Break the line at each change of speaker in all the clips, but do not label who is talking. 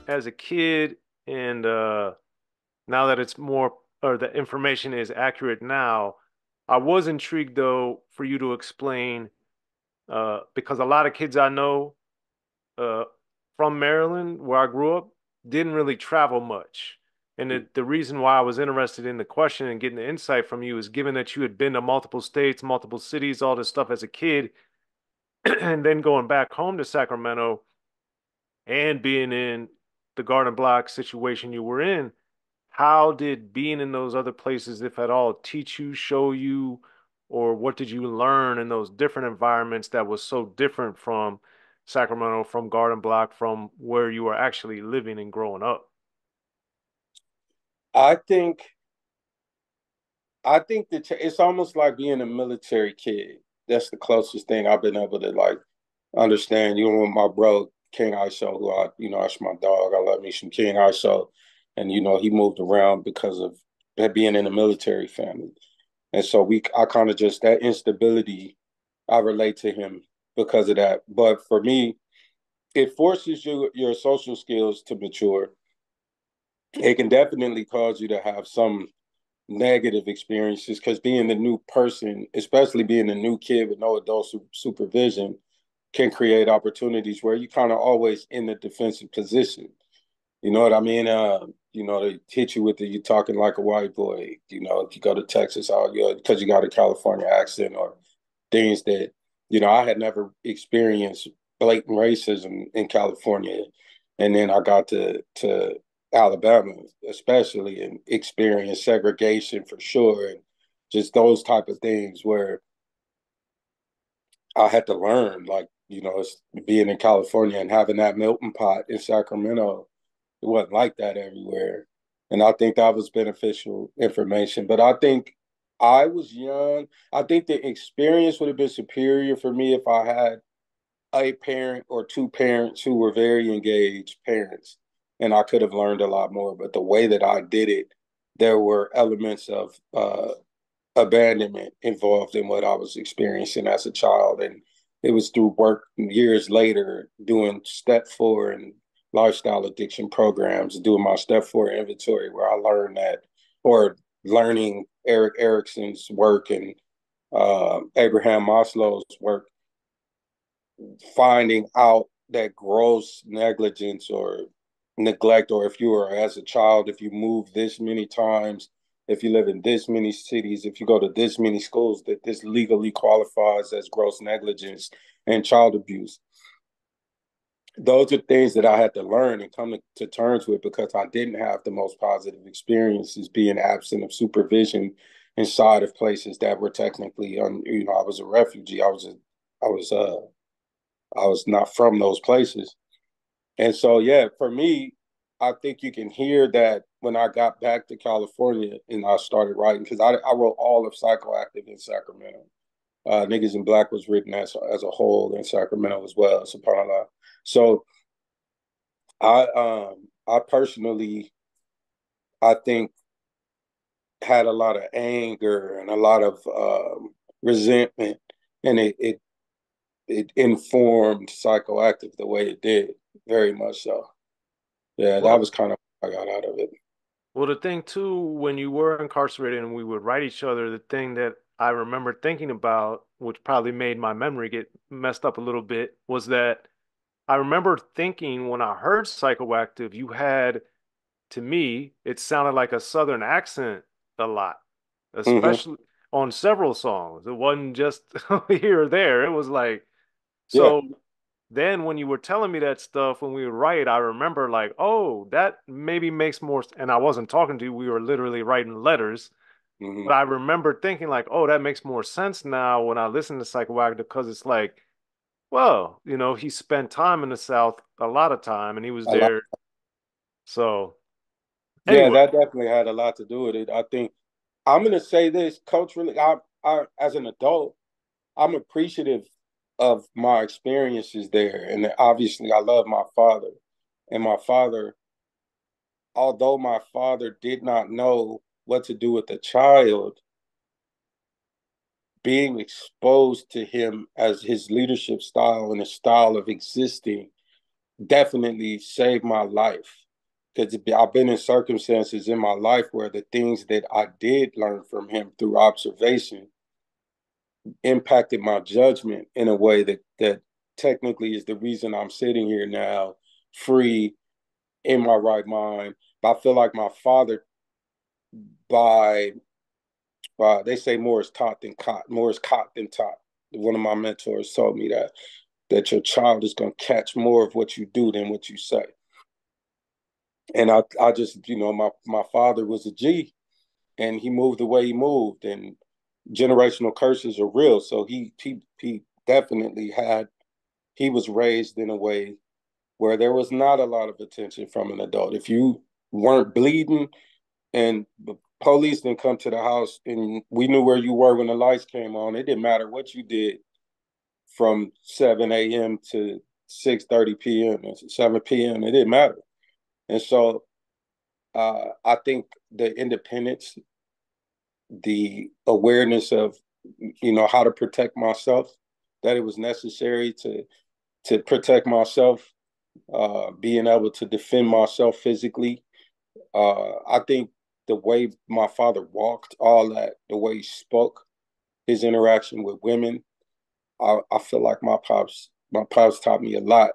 As a kid, and now that it's more, or the information is accurate now, I was intrigued though for you to explain, because a lot of kids I know uh, from Maryland, where I grew up, didn't really travel much. And the reason why I was interested in the question and getting the insight from you is given that you had been to multiple states, multiple cities, all this stuff as a kid, and then going back home to Sacramento and being in the Garden Block situation you were in, how did being in those other places, if at all, teach you, show you, or what did you learn in those different environments that was so different from Sacramento, from Garden Block, from where you were actually living and growing up?
I think I think that it's almost like being a military kid. That's the closest thing I've been able to like understand. You know, my bro King ISO, who that's my dog. I love me some King ISO, and he moved around because of that being in a military family, and so I kind of just that instability. I relate to him because of that. But for me, it forces your social skills to mature. It can definitely cause you to have some negative experiences because being the new person, especially being a new kid with no adult supervision, can create opportunities where you kind of always in the defensive position. You know what I mean? They hit you with the you talking like a white boy. If you go to Texas, all you because you got a California accent or things that I had never experienced blatant racism in California, and then I got to Alabama, especially, and experienced segregation for sure, and just those type of things where I had to learn, like it's being in California and having that melting pot in Sacramento. It wasn't like that everywhere. And I think that was beneficial information. But I think I was young. I think the experience would have been superior for me if I had a parent or two parents who were very engaged parents. And I could have learned a lot more. But the way that I did it, there were elements of abandonment involved in what I was experiencing as a child. And it was through work years later doing step four and lifestyle addiction programs, doing my step four inventory where I learned that, or learning Eric Erickson's work and Abraham Maslow's work, finding out that gross negligence or neglect, or if you are as a child, if you move this many times, if you live in this many cities, if you go to this many schools, that this legally qualifies as gross negligence and child abuse. Those are things that I had to learn and come to terms with because I didn't have the most positive experiences being absent of supervision inside of places that were technically, I was a refugee. I was, uh, I was not from those places. And so, yeah, for me, I think you can hear that when I got back to California and I started writing, because I wrote all of Psychoactive in Sacramento. Niggas in Black was written as a whole in Sacramento as well, subhanAllah. So I personally, I think, had a lot of anger and a lot of resentment, and it informed Psychoactive the way it did, very much so. Yeah, that
Well,
was kind of what I got out of it.
well, the thing too, when you were incarcerated and we would write each other, the thing that I remember thinking about, which probably made my memory get messed up a little bit, was that I remember thinking when I heard Psychoactive, you had, to me, it sounded like a Southern accent a lot,
Hmm.
especially on several songs. It wasn't just here or there. It was like,
Yeah.
so then when you were telling me that stuff when we would write, I remember like, oh, that maybe makes more, and I wasn't talking to you, we were literally writing letters.
Hmm.
But I remember thinking like, oh, that makes more sense now when I listen to Psychoactive because it's like, well, he spent time in the South, a lot of time, and he was
A lot.
there. So
Yeah,
anyway,
that definitely had a lot to do with it. I think I'm gonna say this culturally. I as an adult, I'm appreciative of my experiences there, and obviously, I love my father. And my father, although my father did not know what to do with a child, being exposed to him as his leadership style and his style of existing definitely saved my life. Because I've been in circumstances in my life where the things that I did learn from him through observation impacted my judgment in a way that technically is the reason I'm sitting here now, free, in my right mind. But I feel like my father, by they say more is taught than caught, more is caught than taught. One of my mentors told me that your child is going to catch more of what you do than what you say. And I just, my father was a G, and he moved the way he moved, and generational curses are real. So he definitely had, he was raised in a way where there was not a lot of attention from an adult. If you weren't bleeding and the police didn't come to the house and we knew where you were when the lights came on, it didn't matter what you did from 7 a.m. to 6:30 p.m. and 7 p.m. It didn't matter. And so I think the independence, the awareness of how to protect myself, that it was necessary to protect myself, being able to defend myself physically. I think the way my father walked, all that, the way he spoke, his interaction with women, I feel like my pops taught me a lot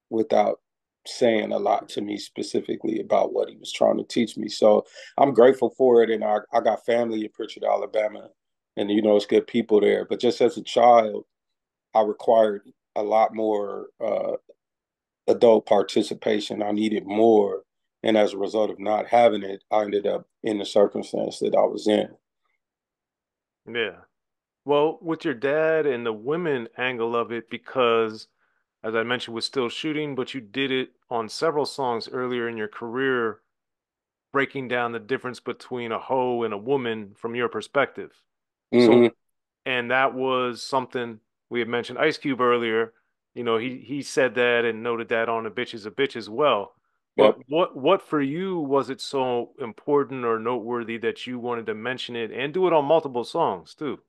without saying a lot to me specifically about what he was trying to teach me. So I'm grateful for it. And I got family in Pritchard, Alabama, and it's good people there. But just as a child, I required a lot more adult participation. I needed more. And as a result of not having it, I ended up in the circumstance that I was in.
Yeah. Well, with your dad and the women angle of it, because as I mentioned, was still shooting, but you did it on several songs earlier in your career, breaking down the difference between a hoe and a woman from your perspective. So,
Mm-hmm.
and that was something we had mentioned Ice Cube earlier. He said that and noted that on a bitch is a bitch as well. But
Yep.
what for you was it so important or noteworthy that you wanted to mention it and do it on multiple songs too?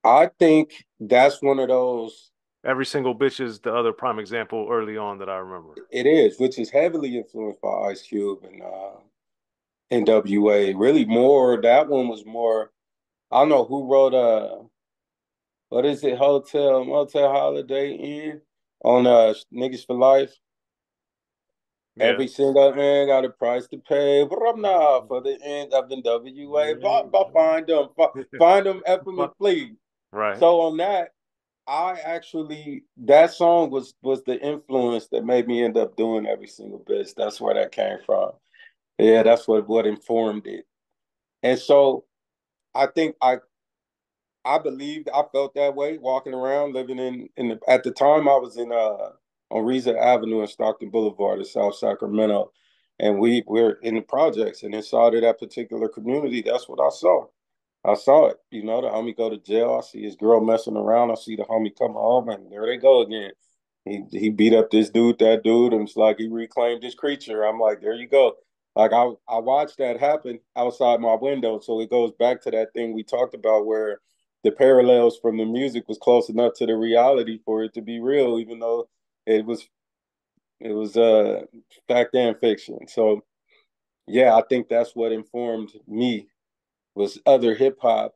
I think that's one of those.
Every single bitch is the other prime example early on that I remember.
It is, which is heavily influenced by Ice Cube and N.W.A. Really, more that one was more. I don't know who wrote what is it, Hotel Motel Holiday Inn on Niggas for Life.
Yeah.
Every single man got a price to pay. But I'm not for the end of N.W.A. Find them, F them, and flee.
Right.
So on that, I actually that song was the influence that made me end up doing every single bit. That's where that came from. Yeah, that's what informed it. And so I think I believed I felt that way walking around, living at the time I was in on Reza Avenue and Stockton Boulevard in South Sacramento. And we're in the projects, and inside of that particular community, that's what I saw. I saw it. The homie go to jail. I see his girl messing around. I see the homie come home, and there they go again. He beat up this dude, that dude, and it's like he reclaimed his creature. I'm like, there you go. Like I watched that happen outside my window. So it goes back to that thing we talked about where the parallels from the music was close enough to the reality for it to be real, even though it was it was fact and fiction. So yeah, I think that's what informed me was other hip hop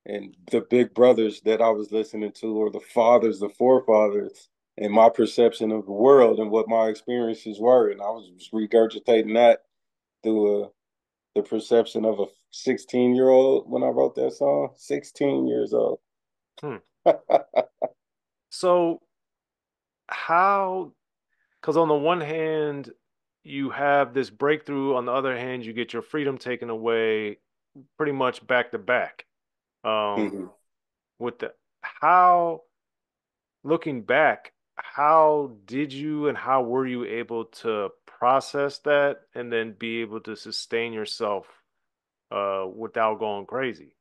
and the big brothers that I was listening to, or the fathers, the forefathers, and my perception of the world and what my experiences were. And I was just regurgitating that through the perception of a 16-year-old when I wrote that song. 16 years old.
Hmm. So how, because on the one hand, you have this breakthrough, on the other hand, you get your freedom taken away pretty much back to back. Um,
Mhm.
with the how looking back, how did you and how were you able to process that and then be able to sustain yourself without going crazy?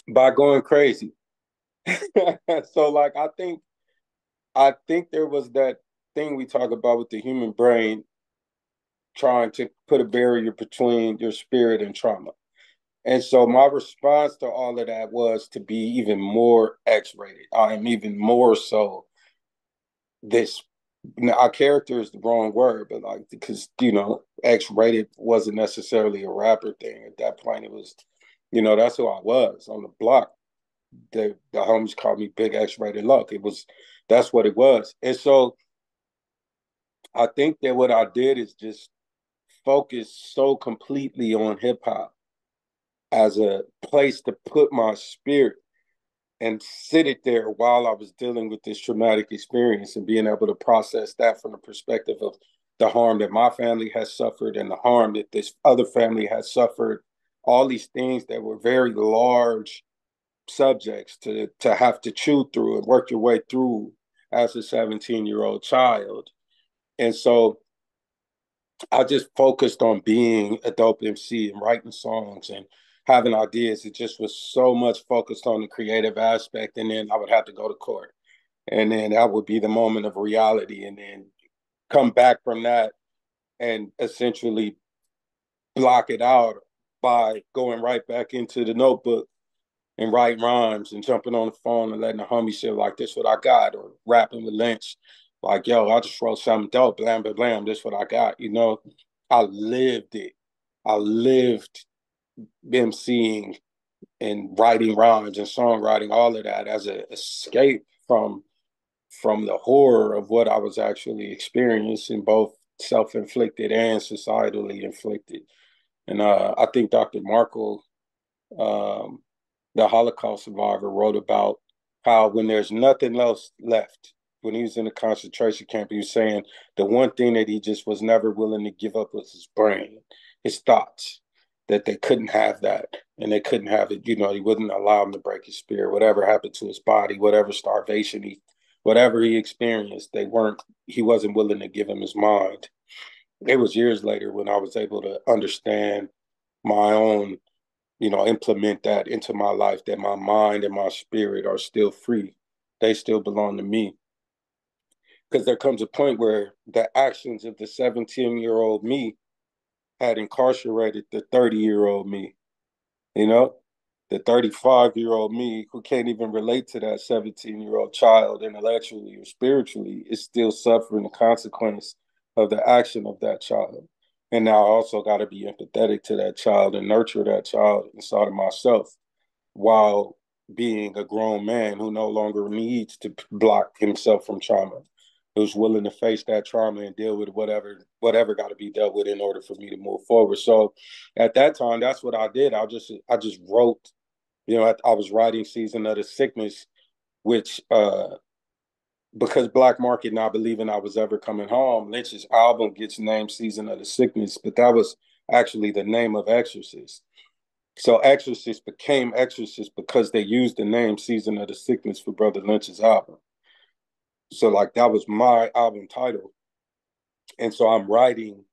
By going crazy. So like I think there was that thing we talk about with the human brain trying to put a barrier between your spirit and trauma. And so my response to all of that was to be even more X-rated. I am even more so this. Now, our character is the wrong word, but like because X-rated wasn't necessarily a rapper thing at that point. It was, that's who I was on the block. The homies called me Big X-rated Luck. That's what it was. And so I think that what I did is just focus so completely on hip hop as a place to put my spirit and sit it there while I was dealing with this traumatic experience and being able to process that from the perspective of the harm that my family has suffered and the harm that this other family has suffered. All these things that were very large subjects to have to chew through and work your way through as a 17-year-old child. And so I just focused on being a dope MC and writing songs and having ideas. It just was so much focused on the creative aspect. And then I would have to go to court. And then that would be the moment of reality. And then come back from that and essentially block it out by going right back into the notebook and writing rhymes and jumping on the phone and letting the homie say, like, this what I got, or rapping with Lynch. Like, yo, I just wrote something dope, blam, blam, blam, this what I got. I lived it. I lived emceeing and writing rhymes and songwriting, all of that as an escape from the horror of what I was actually experiencing, both self-inflicted and societally inflicted. And I think Dr. Markle, um, the Holocaust survivor, wrote about how when there's nothing else left, when he was in the concentration camp, he was saying the one thing that he just was never willing to give up was his brain, his thoughts, that they couldn't have that and they couldn't have it. He wouldn't allow him to break his spirit. Whatever happened to his body, whatever starvation whatever he experienced, he wasn't willing to give him his mind. It was years later when I was able to understand my own, implement that into my life, that my mind and my spirit are still free. They still belong to me. Because there comes a point where the actions of the 17-year-old me had incarcerated the 30-year-old me, you know? The 35-year-old me who can't even relate to that 17-year-old child intellectually or spiritually is still suffering the consequence of the action of that child. And now I also got to be empathetic to that child and nurture that child inside of myself while being a grown man who no longer needs to block himself from trauma, who's willing to face that trauma and deal with whatever got to be dealt with in order for me to move forward. So at that time, that's what I did. I just wrote. I was writing Season of the Siccness, which because Black Market not believing I was ever coming home, Lynch's album gets named Season of the Siccness, but that was actually the name of Exorcist. So Exorcist became Exorcist because they used the name Season of the Siccness for Brother Lynch's album. So like that was my album title. And so I'm writing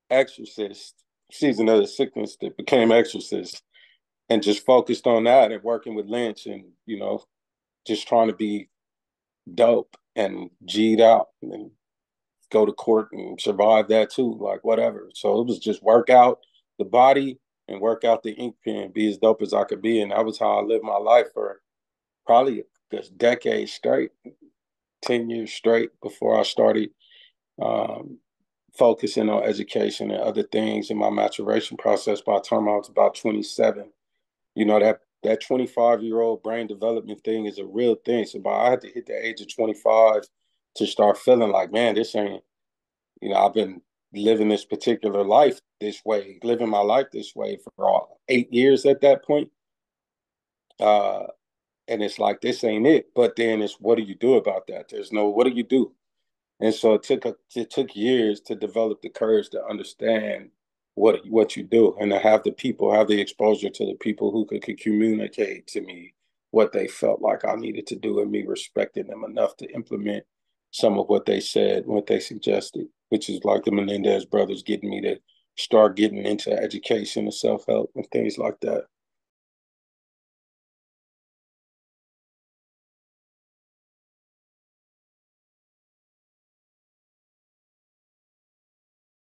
Exorcist, Season of the Siccness that became Exorcist, and just focused on that and working with Lynch and, just trying to be dope and G'd out and go to court and survive that too, like whatever. So it was just work out the body and work out the ink pen, be as dope as I could be. And that was how I lived my life for probably a decade straight, 10 years straight before I started um, focusing on education and other things in my maturation process. By the time I was about 27, that 25-year-old brain development thing is a real thing. So I had to hit the age of 25 to start feeling like, man, this ain't, I've been living this particular life this way, living my life this way for all 8 years at that point. Uh, and it's like, this ain't it. But then it's, what do you do about that? What do you do? And so it took years to develop the courage to understand what you do and to have the exposure to the people who could communicate to me what they felt like I needed to do, and me respecting them enough to implement some of what they said, what they suggested, which is like the Menendez brothers getting me to start getting into education and self-help and things like that.